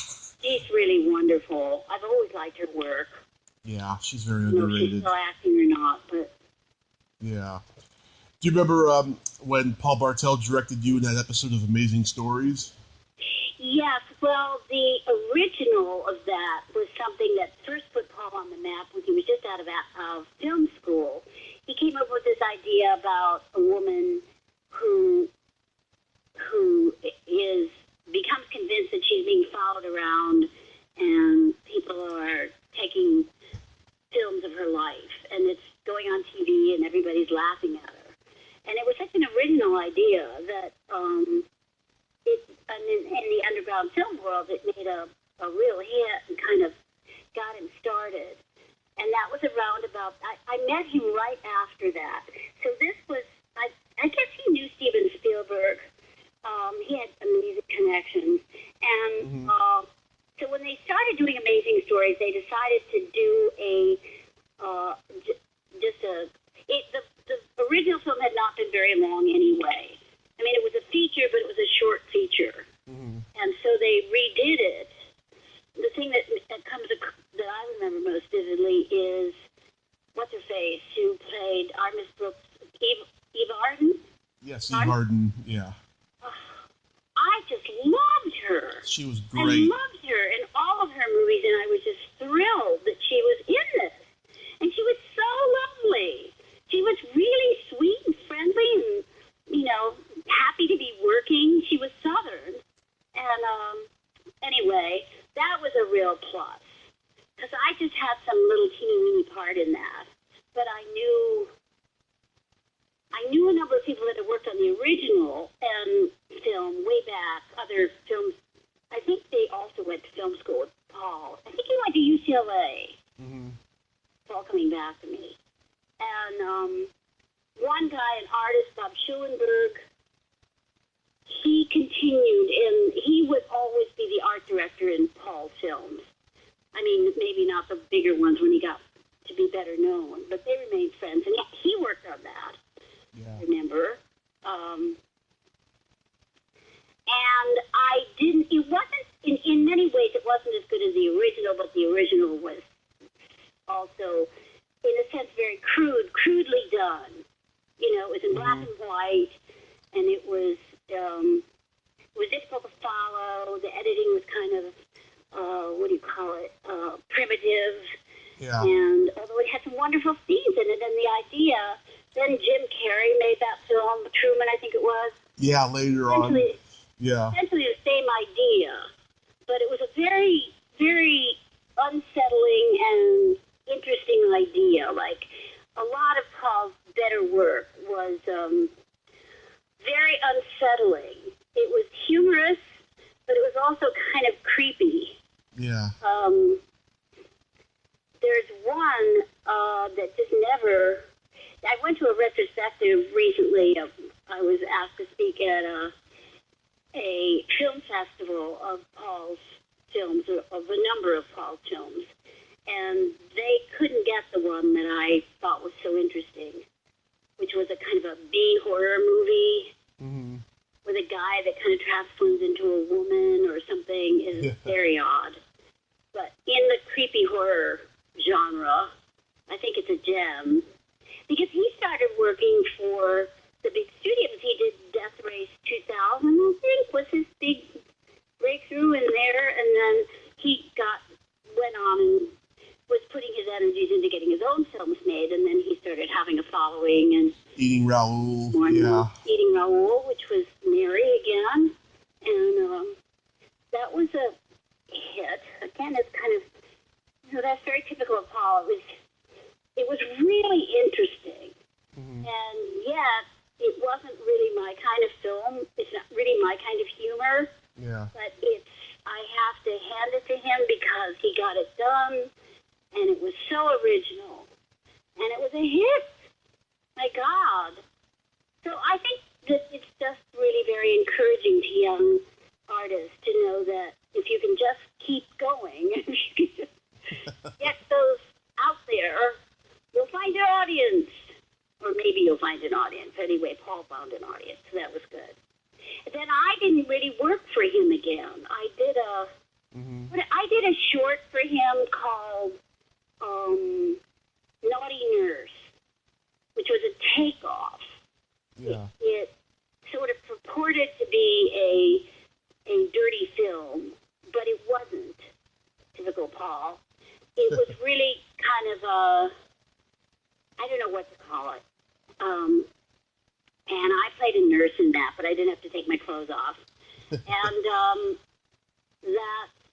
B: She's really wonderful. I've always liked her work.
A: Yeah, she's very
B: I don't know if
A: underrated.
B: she's still acting or not, but...
A: Yeah. Do you remember when Paul Bartel directed you in that episode of Amazing Stories?
B: Yes, well, the original of that was something that first put Paul on the map when he was just out of film school. He came up with this idea about a woman who becomes convinced that she's being followed around and people are taking films of her life, and it's going on TV and everybody's laughing at her. And it was such an original idea that in the underground film world, it made a real hit and kind of got him started. And that was around about, I met him right after that. So this was, I guess he knew Steven Spielberg. He had amazing connections. And so when they started doing Amazing Stories, they decided to do the original film had not been very long anyway. I mean, it was a feature, but it was a short feature. Mm-hmm. And so they redid it. The thing that I remember most vividly is what's-her-face, who played Miss Brooks, Eve Arden?
A: Yes, Eve Arden, yeah.
B: I just loved her.
A: She was great.
B: I loved her in all of her movies, and I was just thrilled that she was in this. And she was so lovely. She was really sweet and friendly and, happy to be working. She was Southern. And anyway, that was a real plus. Because I just had some little teeny-weeny part in that. But I knew a number of people that had worked on the original film way back, other films. I think they also went to film school with Paul. I think he went to UCLA. Mm-hmm. It's all coming back to me. And one guy, an artist, Bob Schulenberg, he continued, and he would always be the art director in Paul's films. I mean, maybe not the bigger ones when he got to be better known, but they remained friends, and he worked on that. Yeah. Remember? And it wasn't, in many ways, it wasn't as good as the original, but the original was also, in a sense, very crudely done. It was in black and white, and it was difficult to follow. The editing was kind of, primitive. Yeah. And although it had some wonderful scenes in it, and the idea, then Jim Carrey made that film, Truman, I think it was.
A: Yeah, later on. Yeah.
B: Essentially the same idea, but it was a very, very unsettling and interesting idea. Like, a lot of Paul's better work was very unsettling. It was humorous, but it was also kind of creepy.
A: Yeah.
B: There's one that just never... I went to a retrospective recently. I was asked to speak at a film festival of Paul's films, of a number of Paul's films, and they couldn't get the one that I thought was so interesting, which was a kind of a B-horror movie with a guy that kind of transforms into a woman or something. Is very odd. But in the creepy horror genre, I think it's a gem. Because he started working for the big studios. He did Death Race 2000, I think, was his big breakthrough in there. And then he went on and was putting his energies into getting his own films made. And then he started having a following. And
A: Eating Raoul,
B: Eating Raoul, which was Mary again. And that was a hit. Again, it's kind of, that's very typical of Paul. It was really interesting, and yet it wasn't really my kind of film. It's not really my kind of humor.
A: Yeah.
B: But I have to hand it to him because he got it done, and it was so original, and it was a hit. My God. So I think that it's just really very encouraging to young artists to know that if you can just keep going, if you can just get those out there, you'll find your audience. Or maybe you'll find an audience. Anyway, Paul found an audience, so that was good. Then I didn't really work for him again. I did a short for him called Naughty Nurse, which was a takeoff film, but it wasn't typical Paul. It was really kind of a, I don't know what to call it. And I played a nurse in that, but I didn't have to take my clothes off. And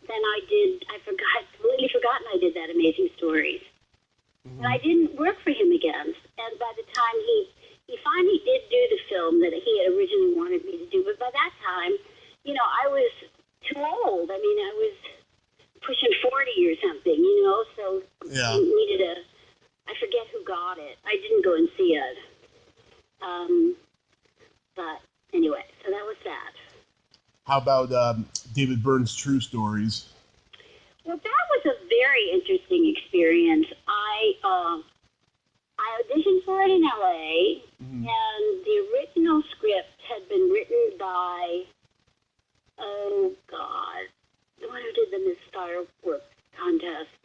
B: then I completely forgotten I did that Amazing Stories. Mm-hmm. And I didn't work for him again. And by the time he finally did do the film that he had originally wanted me to do, but by that time, I was too old. I mean, I was pushing 40 or something, so
A: yeah.
B: I forget who got it. I didn't go and see it. But anyway, so that was that.
A: How about David Byrne's True Stories?
B: Well, that was a very interesting experience. I auditioned for it in L.A., mm-hmm. and the original script had been written by, oh, God, the one who did the Miss Fireworks contest.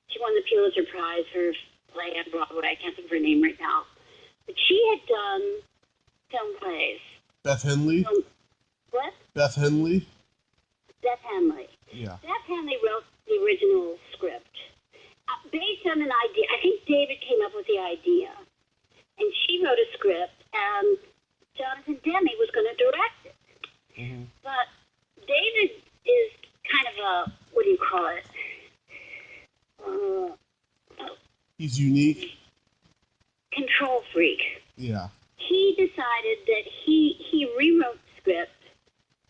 B: She won the Pulitzer Prize for play on Broadway. I can't think of her name right now. But she had done film plays.
A: Beth Henley?
B: What?
A: Beth Henley?
B: Beth Henley.
A: Yeah.
B: Beth Henley wrote the original script. Based on an idea. I think David came up with the idea. And she wrote a script, and Jonathan Demme was going to direct it. Mm-hmm. But David is kind of a, what do you call it?
A: He's unique.
B: Control freak.
A: Yeah.
B: He decided that he rewrote the script.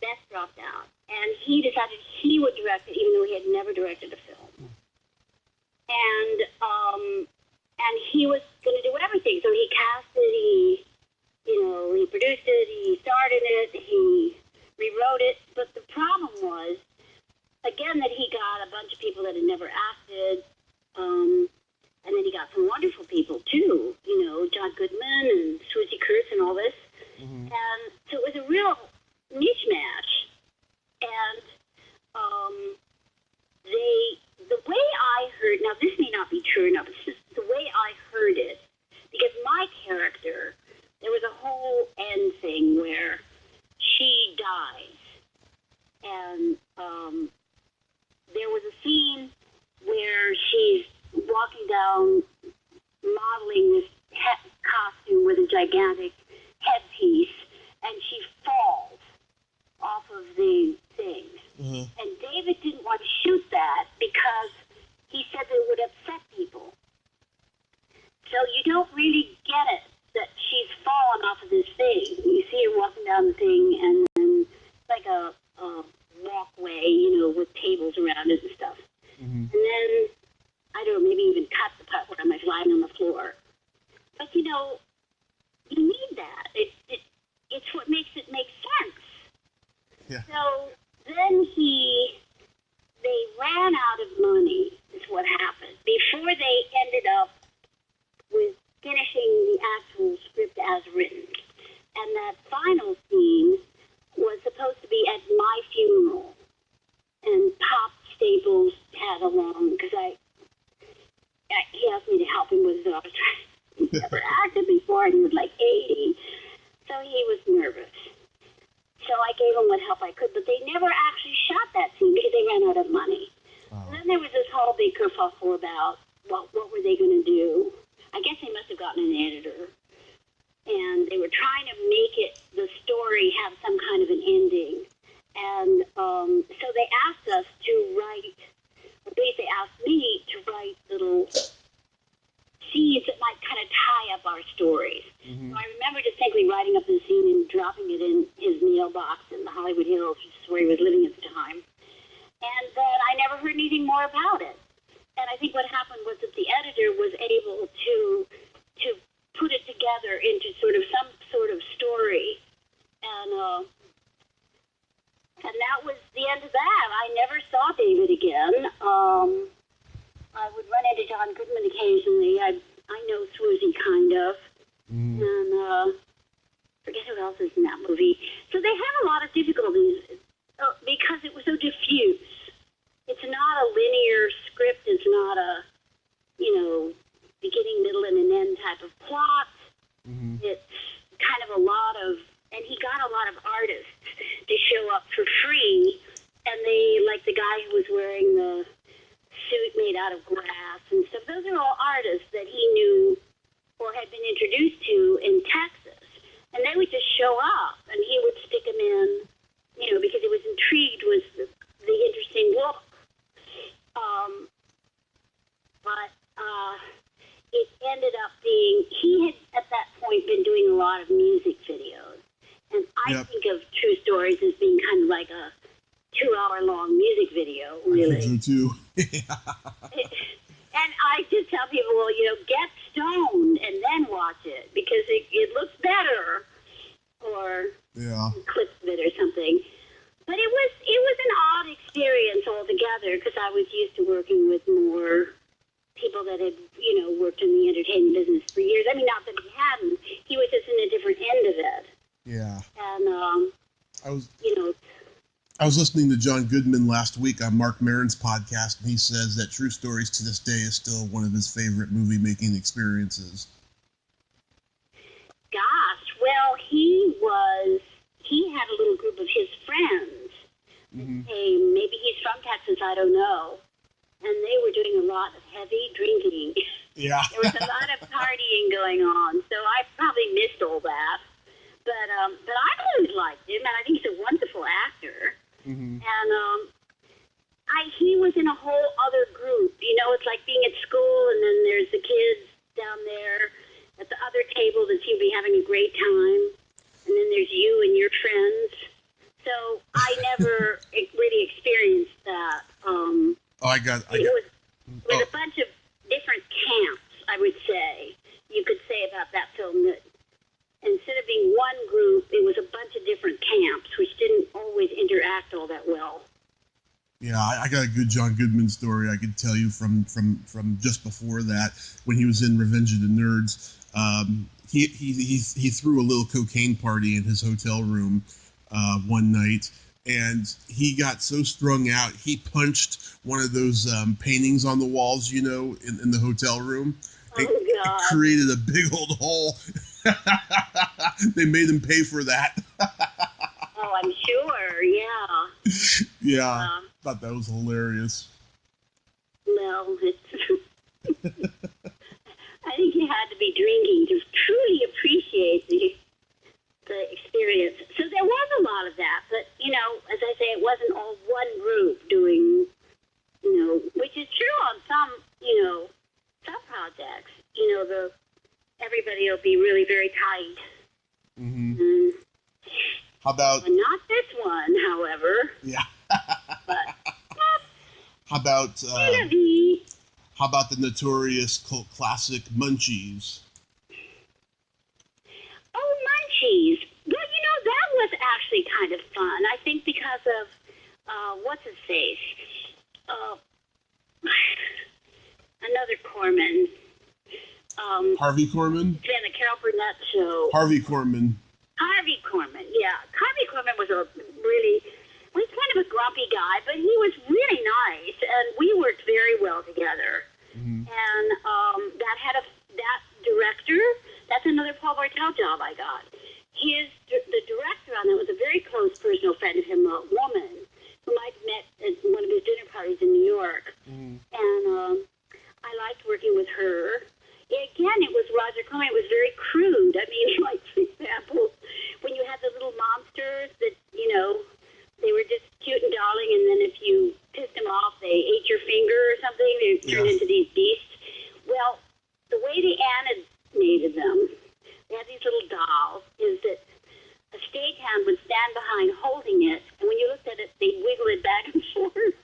B: Beth dropped out. And he decided he would direct it, even though he had never directed a film. And he was going to do everything. So he casted, he produced it, he started it, he rewrote it. But the problem was, again, that he got a bunch of people that had never acted, and then he got some wonderful people, too. John Goodman and Swoosie Kurtz and all this. Mm-hmm. And so it was a real mishmash. And the way I heard, now this may not be true enough, it's just the way I heard it, because my character, there was a whole end thing where she dies. And there was a scene where she's walking down, modeling this costume with a gigantic headpiece, and she falls off of the thing. Mm-hmm. And David didn't want to shoot that because he said it would upset people. So you don't really get it that she's fallen off of this thing. You see her walking down the thing, and then like a walkway, with tables around it and stuff. Mm-hmm. And then, I don't know, maybe even cut the part where I'm lying on the floor. But, you need that. It's what makes it make sense.
A: Yeah.
B: So then they ran out of money, is what happened, before they ended up with finishing the actual script as written. And that final scene was supposed to be at my funeral. And Pop Staples had along, because he asked me to help him with it. I was trying. He never acted before, and he was like 80. So he was nervous. So I gave him what help I could, but they never actually shot that scene because they ran out of money. Oh. And then there was this whole big kerfuffle about what were they going to do. I guess they must have gotten an editor. And they were trying to make the story have some kind of an ending. And so they asked us to write, or at least they asked me to write little scenes that might kind of tie up our stories. Mm-hmm. So I remember distinctly writing up the scene and dropping it in his mailbox in the Hollywood Hills, which is where he was living at the time. And then I never heard anything more about it. And I think what happened was that the editor was able to put it together into some sort of story. And that was the end of that. I never saw David again. I would run into John Goodman occasionally. I know Swoosie, kind of. Mm. And forget who else is in that movie. So they had a lot of difficulties because it was so diffuse. It's not a linear script. It's not a, beginning, middle, and an end type of plot. Mm-hmm. It's kind of a lot of, and he got a lot of artists to show up for free and like the guy who was wearing the suit made out of glass and stuff. Those are all artists that he knew or had been introduced to in Texas. And they would just show up, and he would stick them in, because he was intrigued with the interesting look. But it ended up being, he had at that point been doing a lot of music videos. And I think of True Stories as being kind of like a 2-hour-long music video, really.
A: I think so, too.
B: And I just tell people, well, get stoned and then watch it because it looks better, or clips of it or something. But it was an odd experience altogether because I was used to working with more people that had, worked in the entertainment business for years. I mean, not that he hadn't. He was just in a different end of it.
A: Yeah.
B: And,
A: I was listening to John Goodman last week on Mark Maron's podcast, and he says that True Stories to this day is still one of his favorite movie-making experiences.
B: Gosh, well, he had a little group of his friends. Hey, maybe he's from Texas, I don't know. And they were doing a lot of heavy drinking.
A: Yeah.
B: There was a lot of partying going on, so I probably missed all that. But I always liked him, and I think he's a wonderful actor. And he was in a whole other group. It's like being at school, and then there's the kids down there at the other table that seem to be having a great time, and then there's you and your friends. So I never really experienced that. It was a bunch of different camps, I would say. You could say about that film that instead of being one group, it was a bunch of different camps, which didn't always interact all that well.
A: Yeah, I got a good John Goodman story I could tell you from just before that, when he was in Revenge of the Nerds. He threw a little cocaine party in his hotel room one night, and he got so strung out, he punched one of those paintings on the walls, in the hotel room.
B: Oh, God.
A: It created a big old hole. They made him pay for that.
B: Oh, I'm sure, yeah.
A: Yeah, thought that was hilarious.
B: No, I think you had to be drinking to truly appreciate the experience. So there was a lot of that, but, as I say, it wasn't all one group doing, which is true on some, some projects. Everybody will be really very tight.
A: Mm-hmm. How about...
B: Well, not this one, however.
A: Yeah.
B: But...
A: How about the notorious cult classic Munchies?
B: Oh, Munchies. Well, that was actually kind of fun. I think because of, what's his face? Another Corman.
A: Harvey Korman?
B: Yeah, the Carol Burnett show.
A: Harvey Korman,
B: yeah. Harvey Korman was was kind of a grumpy guy, but he was really nice, and we worked very well together. Mm-hmm. And that director, that's another Paul Bartel job I got. The director on that was a very close personal friend of him, a woman whom I'd met at one of his dinner parties in New York. Mm-hmm. And I liked working with her. Again, it was Roger Corman. It was very crude. I mean, like, for example, when you had the little monsters that, they were just cute and darling, and then if you pissed them off, they ate your finger or something. They turned into these beasts. Well, the way they animated them, they had these little dolls, is that a stagehand would stand behind holding it, and when you looked at it, they'd wiggle it back and forth.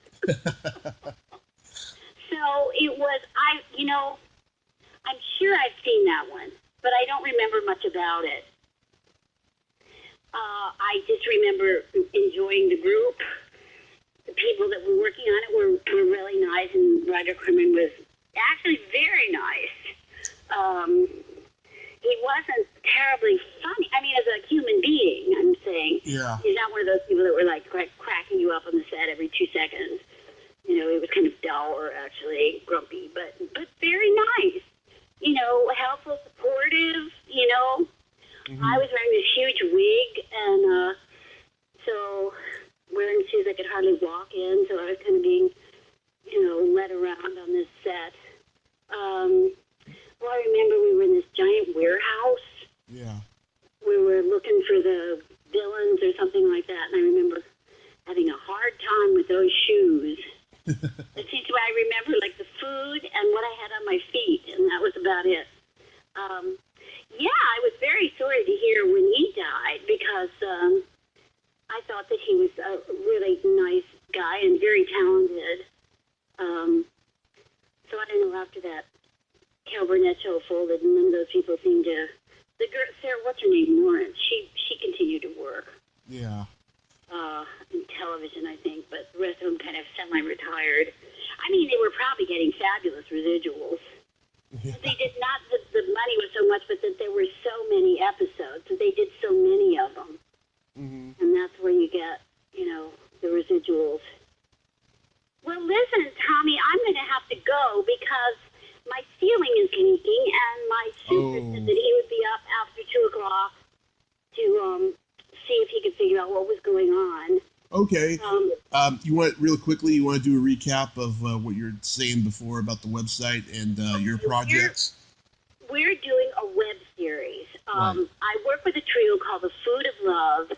B: So it was, I'm sure I've seen that one, but I don't remember much about it. I just remember enjoying the group. The people that were working on it were really nice, and Roger Corman was actually very nice. He wasn't terribly funny. I mean, as a human being, I'm saying.
A: Yeah.
B: He's not one of those people that were like cracking you up on the set every 2 seconds. He was kind of dull or actually grumpy, but very nice. Helpful, supportive, Mm-hmm. I was wearing this huge wig, and so wearing shoes, I could hardly walk in, so I was kind of being, led around on this set. Well, I remember we were in this giant warehouse.
A: Yeah.
B: We were looking for the villains or something like that, and I remember having a hard time with those shoes. It seems to me I remember, like, the food and what I had on my feet, and that was about it. I was very sorry to hear when he died, because I thought that he was a really nice guy and very talented. So I don't know, after that Cal Burnett show folded, and none of those people seemed to... The girl, Sarah, what's her name, Lawrence, she continued to work.
A: Yeah.
B: In television, I think, but the rest of them kind of semi-retired. I mean, they were probably getting fabulous residuals.
A: Yeah.
B: They did not, the money was so much, but that there were so many episodes, that they did so many of them.
A: Mm-hmm.
B: And that's where you get, the residuals. Well, listen, Tommy, I'm going to have to go because my ceiling is leaking, and my super said that he would be up after 2 o'clock to see if he could figure out what was going on.
A: Okay. You want real quickly? You want to do a recap of what you're saying before about the website and your projects?
B: We're doing a web series.
A: Right.
B: I work with a trio called The Food of Love,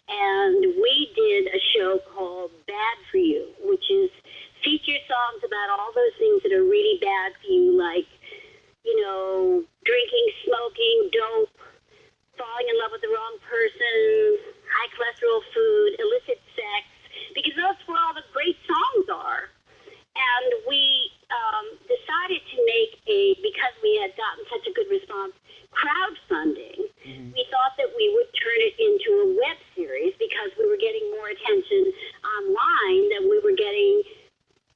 B: and we did a show called Bad for You, which is feature songs about all those things that are really bad for you, like, drinking, smoking, dope, falling in love with the wrong person, high cholesterol food, illicit sex, because that's where all the great songs are. And we decided to make because we had gotten such a good response, crowdfunding. Mm-hmm. We thought that we would turn it into a web series because we were getting more attention online than we were getting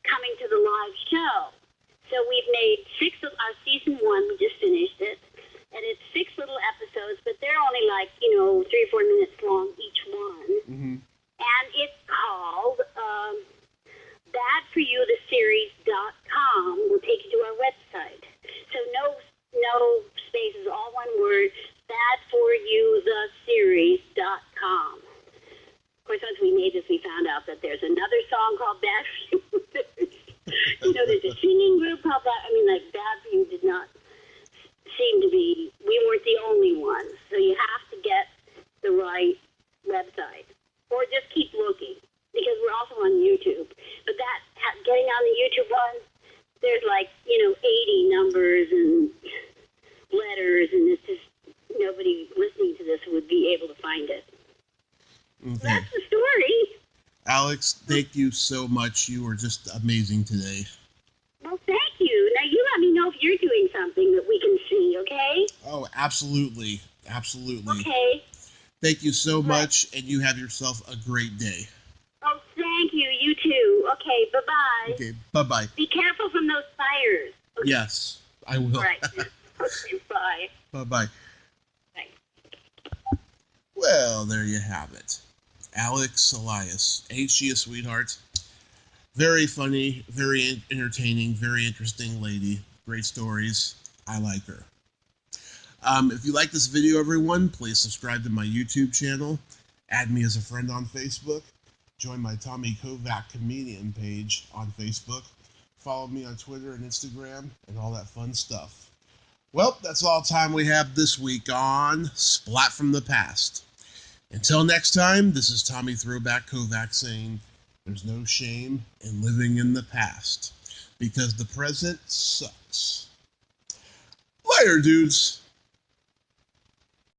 B: coming to the live show. So we've made our season 1, we just finished it, and it's 6 little episodes, but they're only like, 3 or 4 minutes long each one. Mm-hmm. And it's called badforyoutheseries.com. Will take you to our website. So no spaces, all one word, badforyoutheseries.com. Of course, once we made this, we found out that there's another song called Bad for You. There's a singing group called Bad for You did not seem to be, we weren't the only ones. So you have to get the right website. Or just keep looking, because we're also on YouTube. But getting on the YouTube one, there's 80 numbers and letters, and it's just nobody listening to this would be able to find it. Okay. So that's the story.
A: Alix, thank you so much. You were just amazing today.
B: Well, thank you. Now you let me know if you're doing something that we can see, okay?
A: Oh, absolutely. Absolutely.
B: Okay.
A: Thank you so much, and you have yourself a great day.
B: Oh, thank you. You too. Okay, bye-bye.
A: Okay, bye-bye.
B: Be careful from those fires. Okay.
A: Yes, I will.
B: All right. Okay, bye.
A: Bye-bye.
B: Thanks.
A: Well, there you have it. Alix Elias. Ain't she a sweetheart? Very funny, very entertaining, very interesting lady. Great stories. I like her. If you like this video, everyone, please subscribe to my YouTube channel. Add me as a friend on Facebook. Join my Tommy Kovac comedian page on Facebook. Follow me on Twitter and Instagram and all that fun stuff. Well, that's all time we have this week on Splat from the Past. Until next time, this is Tommy Throwback Kovac saying there's no shame in living in the past because the present sucks. Later, dudes.